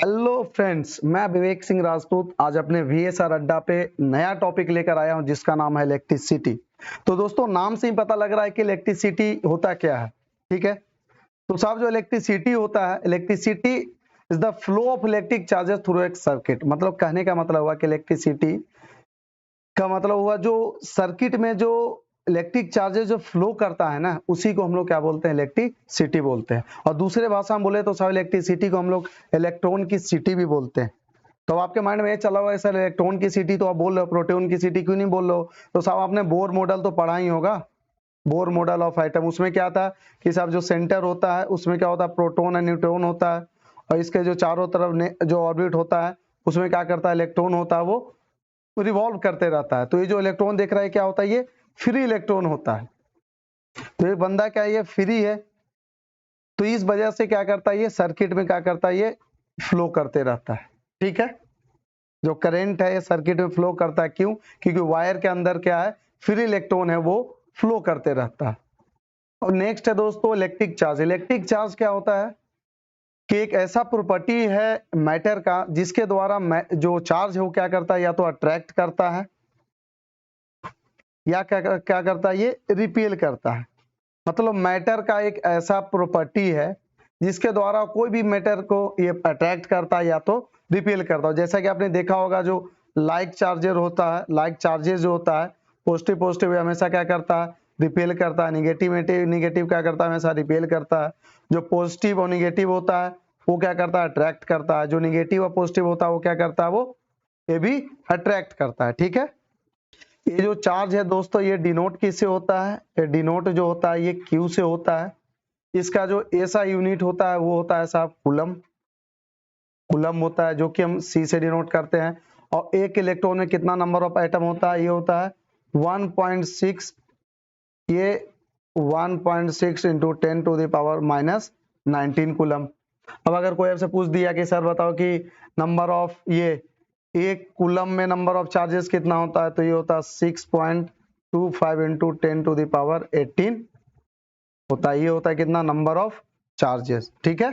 Hello friends, मैं विवेक सिंह राजपूत आज अपने वीएसआर अड्डा पे नया टॉपिक लेकर आया हूं जिसका नाम है इलेक्ट्रिसिटी। तो दोस्तों, नाम से ही पता लग रहा है कि इलेक्ट्रिसिटी होता क्या है। ठीक है, तो साहब जो इलेक्ट्रिसिटी होता है, electricity is the flow of electric charges through एक सर्किट। मतलब कहने का मतलब हुआ कि इलेक्ट्रिसिटी का मतलब हुआ जो सर्किट में जो इलेक्ट्रिक चार्जेस जो फ्लो करता है ना, उसी को हम लोग क्या बोलते हैं, इलेक्ट्रिसिटी बोलते हैं। और दूसरे भाषा में बोले तो साहब इलेक्ट्रिसिटी को हम लोग इलेक्ट्रॉन की सिटी भी बोलते हैं। तो आपके माइंड में ये चला हुआ है सर इलेक्ट्रॉन की सिटी तो आप बोल रहे हो, प्रोटॉन की सिटी क्यों नहीं बोल रहे हो? तो साहब आपने बोर मॉडल तो पढ़ा ही होगा, बोर मॉडल ऑफ एटम। उसमें क्या था कि साहब जो सेंटर होता है उसमें क्या होता है, प्रोटॉन और न्यूट्रॉन होता है, और इसके जो चारों तरफ जो ऑर्बिट होता है उसमें क्या करता है, इलेक्ट्रॉन होता है, वो रिवॉल्व करते रहता है। तो ये जो इलेक्ट्रॉन देख रहा है क्या होता है, ये फ्री इलेक्ट्रॉन होता है। तो ये बंदा क्या है, ये फ्री है, तो इस वजह से क्या करता है, ये सर्किट में क्या करता है, ये फ्लो करते रहता है। ठीक है, जो करंट है ये सर्किट में फ्लो करता है। क्यों? क्योंकि वायर के अंदर क्या है, फ्री इलेक्ट्रॉन है, वो फ्लो करते रहता है। और नेक्स्ट है दोस्तों इलेक्ट्रिक चार्ज। इलेक्ट्रिक चार्ज क्या होता है कि एक ऐसा प्रॉपर्टी है मैटर का जिसके द्वारा जो चार्ज है वो क्या करता है, या तो अट्रैक्ट करता है या क्या करता है, ये रिपेल करता है। मतलब मैटर का एक ऐसा प्रॉपर्टी है जिसके द्वारा कोई भी मैटर को ये अट्रैक्ट करता है या तो रिपेल करता है। जैसा कि आपने देखा होगा जो लाइक चार्जर होता है, लाइक चार्जेस जो होता है, पॉजिटिव पॉजिटिव हमेशा क्या करता है, रिपेल करता है। निगेटिव निगेटिव क्या करता है, हमेशा रिपेल करता है। जो पॉजिटिव और निगेटिव होता है वो क्या करता है, अट्रैक्ट करता है। जो निगेटिव और पॉजिटिव होता है वो क्या करता है, वो ये भी अट्रैक्ट करता है। ठीक है, ये जो चार्ज है दोस्तों ये डिनोट किससे होता है, ये डिनोट जो होता है ये क्यू से होता है। इसका जो ऐसा यूनिट होता है वो होता है साहब कूलम। कूलम होता है जो कि हम सी से डिनोट करते हैं। और एक इलेक्ट्रॉन में कितना नंबर ऑफ एटम होता है, ये होता है 1.6, ये 1.6 इंटू 10⁻⁻19 कूलम। अब अगर कोई आपसे पूछ दिया कि सर बताओ कि नंबर ऑफ ये एक कूलम में नंबर ऑफ चार्जेस कितना होता है, तो ये होता है 6.25 इंटू 10⁻18 होता है। ये होता है कितना, नंबर ऑफ चार्जेस। ठीक है,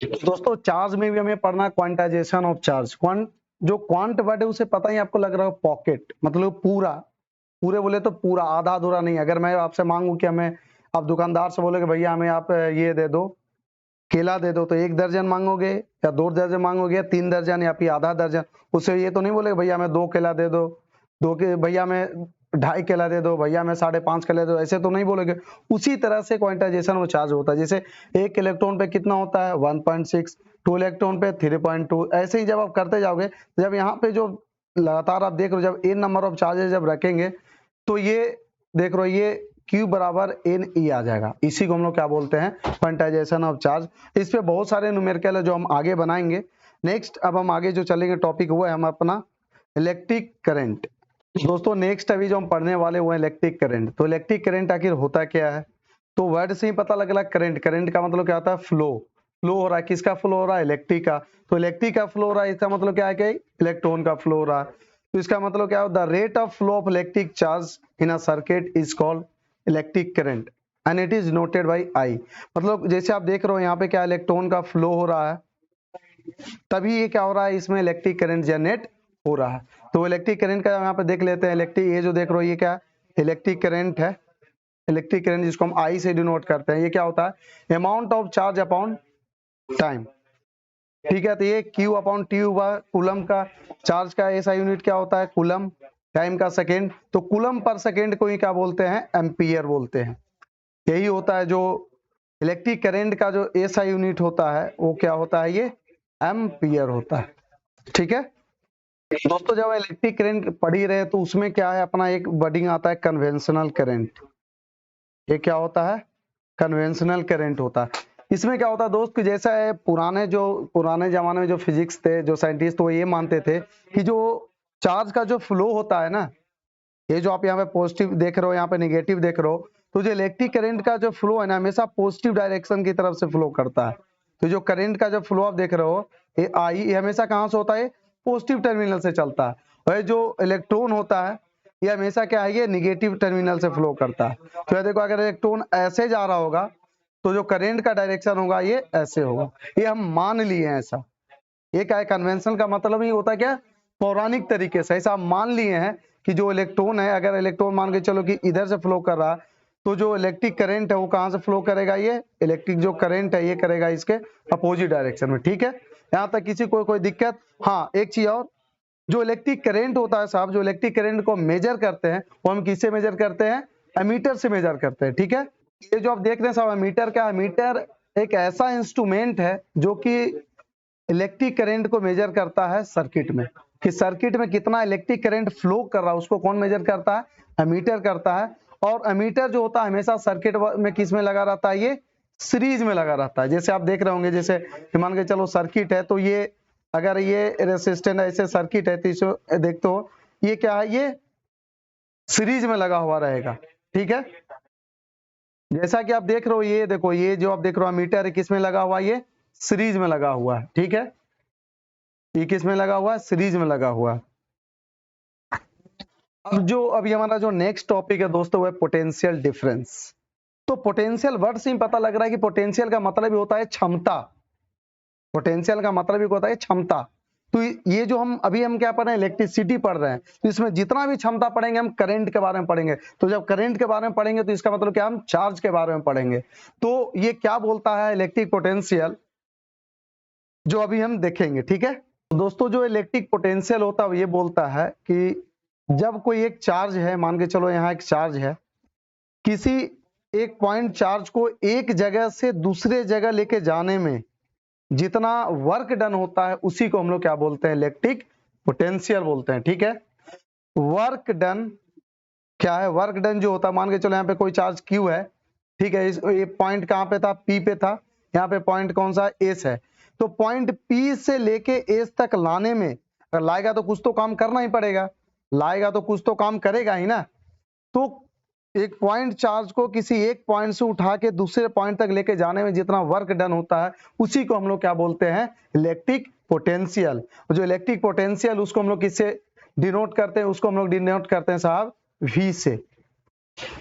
दोस्तों चार्ज में भी हमें पढ़ना क्वांटाइजेशन ऑफ चार्ज। जो क्वांट वर्ड है उसे पता ही आपको लग रहा है पॉकेट, मतलब पूरा, पूरे बोले तो पूरा, आधा अधूरा नहीं। अगर मैं आपसे मांगू कि हमें, आप दुकानदार से बोलोगे भैया हमें आप ये दे दो, केला दे दो, तो 1 दर्जन मांगोगे या 2 दर्जन मांगोगे या 3 दर्जन या फिर आधा दर्जन। उससे ये तो नहीं बोलेगे भैया हमें 2 केला दे दो, भैया हमें 2.5 केला दे दो, भैया हमें 5.5 केला दे दो, ऐसे तो नहीं बोलेगे। उसी तरह से क्वांटाइजेशन वो चार्ज होता है। जैसे एक इलेक्ट्रॉन पे कितना होता है 1.6, 2 इलेक्ट्रॉन पे 3.2। ऐसे ही जब आप करते जाओगे, जब यहाँ पे जो लगातार आप देख रहे हो, जब n नंबर ऑफ चार्जेस जब रखेंगे तो ये देख रहे हो, ये Q बराबर NE आ जाएगा। इसी को हम लोग क्या बोलते हैं, क्वांटाइजेशन ऑफ चार्ज। इस पे बहुत सारे न्यूमेरिकल है जो हम आगे बनाएंगे। नेक्स्ट अब हम आगे जो चलेंगे टॉपिक हुआ है हम अपना इलेक्ट्रिक करंट। दोस्तों नेक्स्ट अभी जो हम पढ़ने वाले हुए हैं इलेक्ट्रिक करंट। तो इलेक्ट्रिक करंट आखिर होता क्या है, तो वर्ड से ही पता लग रहा है करंट। करंट का मतलब क्या होता है, फ्लो। फ्लो हो रहा है, किसका फ्लो हो रहा है, इलेक्ट्रिक का। तो इलेक्ट्रिक का फ्लो हो रहा है, इसका मतलब क्या है कि इलेक्ट्रॉन का फ्लो हो रहा है। तो इसका मतलब क्या है, the rate of flow of electric charge in a circuit is called electric current and it is noted by I. मतलब जैसे आप देख रहे हो यहाँ पे क्या इलेक्ट्रॉन का फ्लो हो रहा है, तभी ये क्या हो रहा है, इसमें इलेक्ट्रिक करंट जनरेट हो रहा है। तो इलेक्ट्रिक करंट का यहाँ पे देख लेते हैं। इलेक्ट्रिक, ये जो देख रहे हो ये क्या इलेक्ट्रिक करंट है। इलेक्ट्रिक करंट जिसको हम आई से डिनोट करते हैं, ये क्या होता है, amount of charge upon time. ठीक है, तो ये Q अपॉन T हुआ कूलम का। चार्ज का ऐसा यूनिट क्या होता है, कूलम। टाइम का सेकेंड, तो कूलम पर सेकेंड को ही क्या बोलते हैं, एम्पियर बोलते हैं। यही होता है जो इलेक्ट्रिक करंट का जो ऐसा यूनिट होता है वो क्या होता है, ये एम्पियर होता है। ठीक है दोस्तों, जब इलेक्ट्रिक करंट पढ़ ही रहे तो उसमें क्या है, अपना एक वर्डिंग आता है कन्वेंशनल करंट। ये क्या होता है, कन्वेंशनल करंट होता है। इसमें क्या होता है दोस्त कि जैसा है पुराने जमाने में जो फिजिक्स थे, जो साइंटिस्ट, वो ये मानते थे कि जो चार्ज का जो फ्लो होता है ना, ये जो आप यहाँ पे पॉजिटिव देख रहे हो, यहाँ पे निगेटिव देख रहे हो, तो जो इलेक्ट्रिक करंट का जो फ्लो है ना, हमेशा पॉजिटिव डायरेक्शन की तरफ से फ्लो करता है। तो जो करंट का जो फ्लो आप देख रहे हो, ये हमेशा कहाँ से होता है, पॉजिटिव टर्मिनल से चलता है। और जो इलेक्ट्रॉन होता है ये हमेशा क्या है, ये निगेटिव टर्मिनल से फ्लो करता है। तो ये देखो, अगर इलेक्ट्रॉन ऐसे जा रहा होगा तो जो करंट का डायरेक्शन होगा ये ऐसे होगा। ये हम मान लिए हैं ऐसा। ये क्या है, कन्वेंशन का मतलब ही होता है क्या, पौराणिक तरीके से ऐसा हम मान लिए हैं कि जो इलेक्ट्रॉन है, अगर इलेक्ट्रॉन मान के चलो कि इधर से फ्लो कर रहा है, तो जो इलेक्ट्रिक करंट है वो कहां से फ्लो करेगा, ये इलेक्ट्रिक जो करंट है ये करेगा इसके अपोजिट डायरेक्शन में। ठीक है, यहां तक किसी को कोई दिक्कत? हाँ, एक चीज और, जो इलेक्ट्रिक करंट होता है साहब, जो इलेक्ट्रिक करंट को मेजर करते हैं वो हम किससे मेजर करते हैं, एमीटर से मेजर करते हैं। ठीक है, ये जो आप देख रहे हैं साहब एमीटर, क्या एमीटर एक ऐसा इंस्ट्रूमेंट है जो कि इलेक्ट्रिक करंट को मेजर करता है सर्किट में, कि सर्किट में कितना इलेक्ट्रिक करंट फ्लो कर रहा है उसको कौन मेजर करता है, एमीटर करता है। और एमीटर जो होता है हमेशा सर्किट में किस में लगा रहता है, ये सीरीज में लगा रहता है। जैसे आप देख रहे होंगे, जैसे मान के चलो सर्किट है, तो ये अगर ये रेसिस्टेंस ऐसे सर्किट है तो इसे देखते हो ये क्या है, ये सीरीज में लगा हुआ रहेगा। ठीक है, जैसा कि आप देख रहे हो, ये देखो, ये जो आप देख रहे हो मीटर है किस में लगा हुआ है, ये सीरीज में लगा हुआ है। ठीक है, ये किस में लगा हुआ है, सीरीज में लगा हुआ है। अब जो अभी हमारा जो नेक्स्ट टॉपिक है दोस्तों वो है पोटेंशियल डिफरेंस। तो पोटेंशियल वर्ड से ही पता लग रहा है कि पोटेंशियल का मतलब ही होता है क्षमता। पोटेंशियल का मतलब ही होता है क्षमता। तो ये जो हम क्या पढ़ रहे हैं, इलेक्ट्रिसिटी पढ़ रहे हैं, तो इसमें जितना भी क्षमता पढ़ेंगे हम करंट के बारे में पढ़ेंगे। तो जब करंट के बारे में पढ़ेंगे तो इसका मतलब क्या, हम चार्ज के बारे में पढ़ेंगे। तो ये क्या बोलता है इलेक्ट्रिक पोटेंशियल, जो अभी हम देखेंगे। ठीक है, तो दोस्तों जो इलेक्ट्रिक पोटेंशियल होता है ये बोलता है कि जब कोई एक चार्ज है, मान के चलो यहाँ एक चार्ज है, किसी एक पॉइंट चार्ज को एक जगह से दूसरे जगह लेके जाने में जितना वर्क डन होता है उसी को हम लोग क्या बोलते हैं, इलेक्ट्रिक पोटेंशियल बोलते हैं। ठीक है, वर्क डन क्या है, वर्क डन जो होता है, मान के चलो यहाँ पे कोई चार्ज क्यू है, ठीक है, ये पॉइंट कहाँ पे था, पी पे था, यहाँ पे पॉइंट कौन सा, एस है। तो पॉइंट पी से लेके एस तक लाने में अगर लाएगा तो कुछ तो काम करना ही पड़ेगा, लाएगा तो कुछ तो काम करेगा ही ना। तो एक पॉइंट चार्ज को किसी एक पॉइंट से उठा के दूसरे पॉइंट तक लेके जाने में जितना वर्क डन होता है उसी को हम लोग क्या बोलते हैं, इलेक्ट्रिक पोटेंशियल। जो इलेक्ट्रिक पोटेंशियल उसको हम लोग किससे डिनोट करते हैं, उसको हम लोग डिनोट करते हैं साहब V से।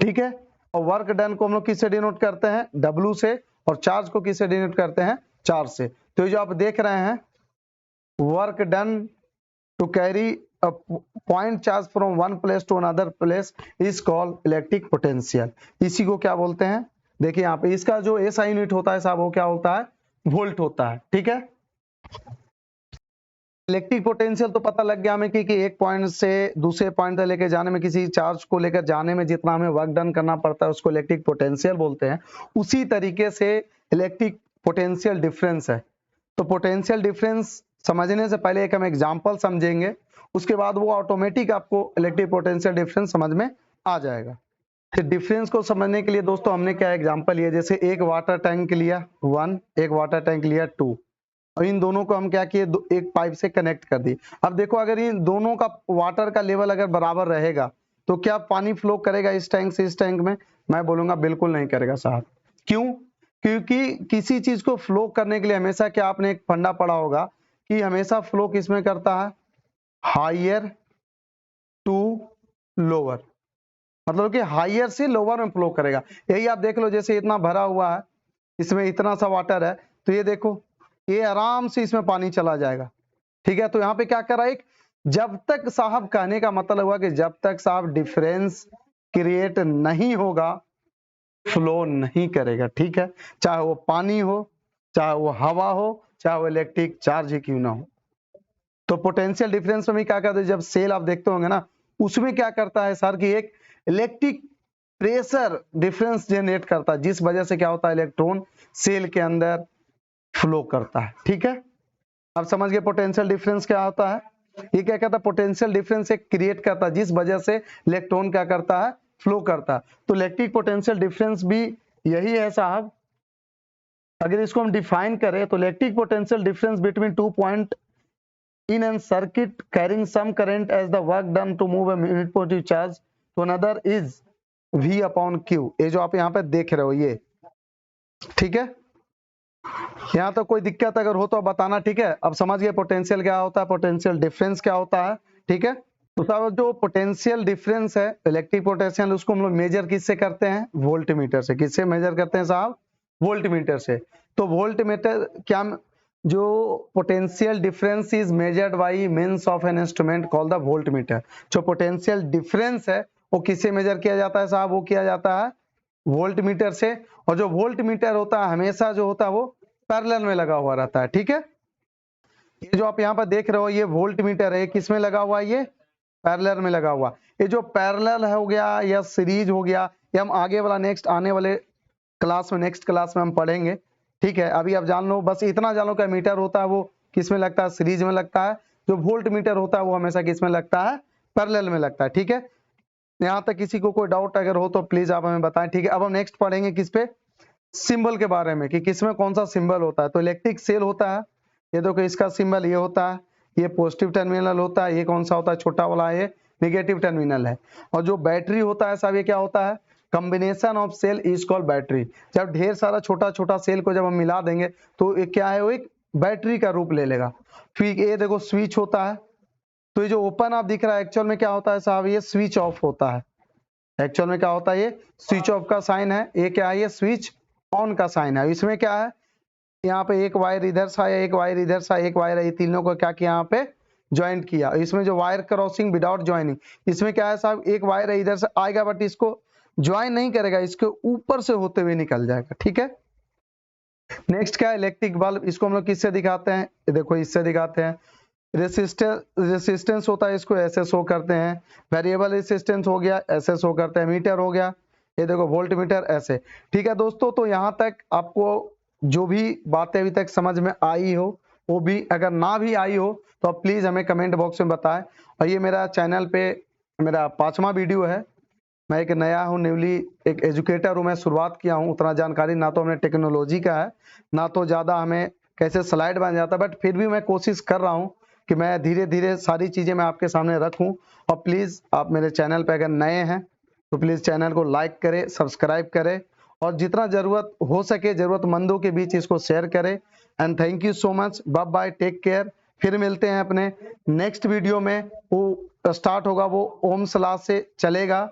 ठीक है, और वर्क डन को हम लोग किससे डिनोट करते हैं, W से, और चार्ज को किससे डिनोट करते हैं, चार्ज से। तो ये जो आप देख रहे हैं, work done to carry a point charge from one place to another place is called electric potential। इसी को क्या बोलते हैं, देखिए यहाँ पे इसका जो SI यूनिट होता है साहब वो क्या होता है, वोल्ट होता है। ठीक है, इलेक्ट्रिक पोटेंशियल तो पता लग गया हमें कि एक पॉइंट से दूसरे पॉइंट तक लेकर जाने में, किसी चार्ज को लेकर जाने में जितना हमें वर्क डन करना पड़ता है उसको इलेक्ट्रिक पोटेंशियल बोलते हैं। उसी तरीके से इलेक्ट्रिक पोटेंशियल डिफरेंस है। तो पोटेंशियल डिफरेंस समझने से पहले एक हम एग्जांपल समझेंगे, उसके बाद वो ऑटोमेटिक आपको इलेक्ट्रिक पोटेंशियल डिफरेंस समझ में आ जाएगा। तो डिफरेंस को समझने के लिए दोस्तों हमने क्या एग्जांपल लिया, जैसे एक वाटर टैंक लिया 1, एक वाटर टैंक लिया 2, और इन दोनों को हम क्या किए, एक पाइप से कनेक्ट कर दिए। अब देखो अगर इन दोनों का वाटर का लेवल अगर बराबर रहेगा तो क्या पानी फ्लो करेगा इस टैंक से इस टैंक में, मैं बोलूंगा बिल्कुल नहीं करेगा साहब। क्यों, क्योंकि किसी चीज को फ्लो करने के लिए हमेशा क्या, आपने एक फंडा पढ़ा होगा कि हमेशा फ्लो किसमें करता है, हायर टू लोअर, मतलब कि हायर से लोअर में फ्लो करेगा। यही आप देख लो, जैसे इतना भरा हुआ है, इसमें इतना सा वाटर है, तो ये देखो ये आराम से इसमें पानी चला जाएगा। ठीक है, तो यहाँ पे क्या कर रहा है, एक जब तक साहब, कहने का मतलब हुआ कि जब तक साहब डिफरेंस क्रिएट नहीं होगा फ्लो नहीं करेगा। ठीक है, चाहे वो पानी हो, चाहे वो हवा हो, चाहे वो इलेक्ट्रिक चार्ज ही क्यों ना हो। तो पोटेंशियल डिफरेंस में क्या करते हैं, जब सेल आप देखते होंगे ना, उसमें क्या करता है सर कि एक इलेक्ट्रिक प्रेशर डिफरेंस जनरेट करता है, जिस वजह से क्या होता है, इलेक्ट्रॉन सेल के अंदर फ्लो करता है। ठीक है, अब समझ गए पोटेंशियल डिफरेंस क्या होता है। ये क्या करता है, पोटेंशियल डिफरेंस एक क्रिएट करता है जिस वजह से इलेक्ट्रॉन क्या करता है, फ्लो करता है। तो इलेक्ट्रिक पोटेंशियल डिफरेंस भी यही है साहब। अगर इसको हम डिफाइन करें तो electric potential difference between 2 point in a circuit carrying some current as the work done to move a unit positive charge to another is V upon Q। ये जो आप यहाँ पे देख रहे हो ये, ठीक है, यहाँ तो कोई दिक्कत अगर हो तो बताना। ठीक है, अब समझ गए पोटेंशियल क्या होता है, पोटेंशियल डिफरेंस क्या होता है। ठीक है, तो साहब जो पोटेंशियल डिफरेंस है इलेक्ट्रिक पोटेंशियल, उसको हम लोग मेजर किससे करते हैं, वोल्टमीटर से। किससे मेजर करते हैं साहब, वोल्ट मीटर से। तो वोल्ट मीटर क्या, जो potential difference is measured by means of an instrument called the volt meter. जो पोटेंशियल डिफरेंस है वो किससे मेजर किया जाता है साहब, वो किया जाता है वोल्ट मीटर से। और जो वोल्ट मीटर होता है हमेशा जो होता है वो पैरेलल में लगा हुआ रहता है, ठीक है। ये जो आप यहाँ पर देख रहे हो ये वोल्ट मीटर है, किस में लगा हुआ है, ये पैरेलल में लगा हुआ। ये जो पैरेलल हो गया या सीरीज हो गया, ये हम आगे वाला नेक्स्ट आने वाले क्लास में, नेक्स्ट क्लास में हम पढ़ेंगे, ठीक है। अभी आप जान लो, बस इतना जान लो कि मीटर होता है वो किस में लगता है, सीरीज में लगता है। जो वोल्ट मीटर होता है वो हमेशा किस में लगता है, पैरेलल में लगता है, ठीक है। यहाँ तक किसी को कोई डाउट अगर हो तो प्लीज आप हमें बताएं, ठीक है। अब हम नेक्स्ट पढ़ेंगे किस पे, सिंबल के बारे में, कि किसमें कौन सा सिंबल होता है। तो इलेक्ट्रिक सेल होता है, ये देखो इसका सिंबल ये होता है, ये पॉजिटिव टर्मिनल होता है। ये कौन सा होता है, छोटा वाला, ये नेगेटिव टर्मिनल है। और जो बैटरी होता है साहब, ये क्या होता है, combination of cell is called battery. जब ढेर सारा छोटा छोटा सेल को जब हम मिला देंगे तो ये क्या है, वो एक बैटरी का रूप ले लेगा। फिर ये देखो स्विच होता है, तो ये जो ओपन आप दिख रहा है एक्चुअल में क्या होता है साहब, ये स्विच ऑफ होता है। एक्चुअल में क्या होता है, ये स्विच ऑफ का साइन है। ये क्या है, ये स्विच ऑन का साइन है। इसमें क्या है, यहाँ पे एक वायर इधर सा है, एक वायर इधर सा, एक वायर है, ये तीनों को क्या किया, यहाँ पे ज्वाइंट किया। इसमें जो वायर क्रॉसिंग विदाउट ज्वाइनिंग, इसमें क्या है साहब, एक वायर है इधर से आएगा बट इसको ज्वाइन नहीं करेगा, इसके ऊपर से होते हुए निकल जाएगा, ठीक है। नेक्स्ट क्या है, इलेक्ट्रिक बल्ब। इसको हम लोग किससे दिखाते हैं, देखो इससे दिखाते हैं। रेसिस्टेंस होता है, इसको ऐसे शो करते हैं। वेरिएबल रेसिस्टेंस हो गया, ऐसे शो करते हैं। मीटर हो गया, ये देखो वोल्ट मीटर, ऐसे, ठीक है दोस्तों। तो यहाँ तक आपको जो भी बातें अभी तक समझ में आई हो, वो भी अगर ना भी आई हो तो आप प्लीज हमें कमेंट बॉक्स में बताएं। और ये मेरा चैनल पे मेरा 5वां वीडियो है। मैं एक नया हूँ, न्यूली एक एजुकेटर हूँ, मैं शुरुआत किया हूँ। उतना जानकारी ना तो हमें टेक्नोलॉजी का है, ना तो ज़्यादा हमें कैसे स्लाइड बन जाता है, बट फिर भी मैं कोशिश कर रहा हूँ कि मैं धीरे धीरे सारी चीज़ें मैं आपके सामने रखूँ। और प्लीज़ आप मेरे चैनल पे अगर नए हैं तो प्लीज़ चैनल को लाइक करें, सब्सक्राइब करें, और जितना ज़रूरत हो सके ज़रूरतमंदों के बीच इसको शेयर करें। And thank you so much, bye bye, take care. फिर मिलते हैं अपने नेक्स्ट वीडियो में। वो स्टार्ट होगा, वो ओम्स लॉ से चलेगा,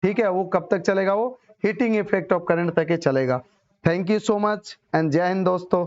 ठीक है। वो कब तक चलेगा, वो हीटिंग इफेक्ट ऑफ करंट तक ही चलेगा। Thank you so much and जय हिंद दोस्तों।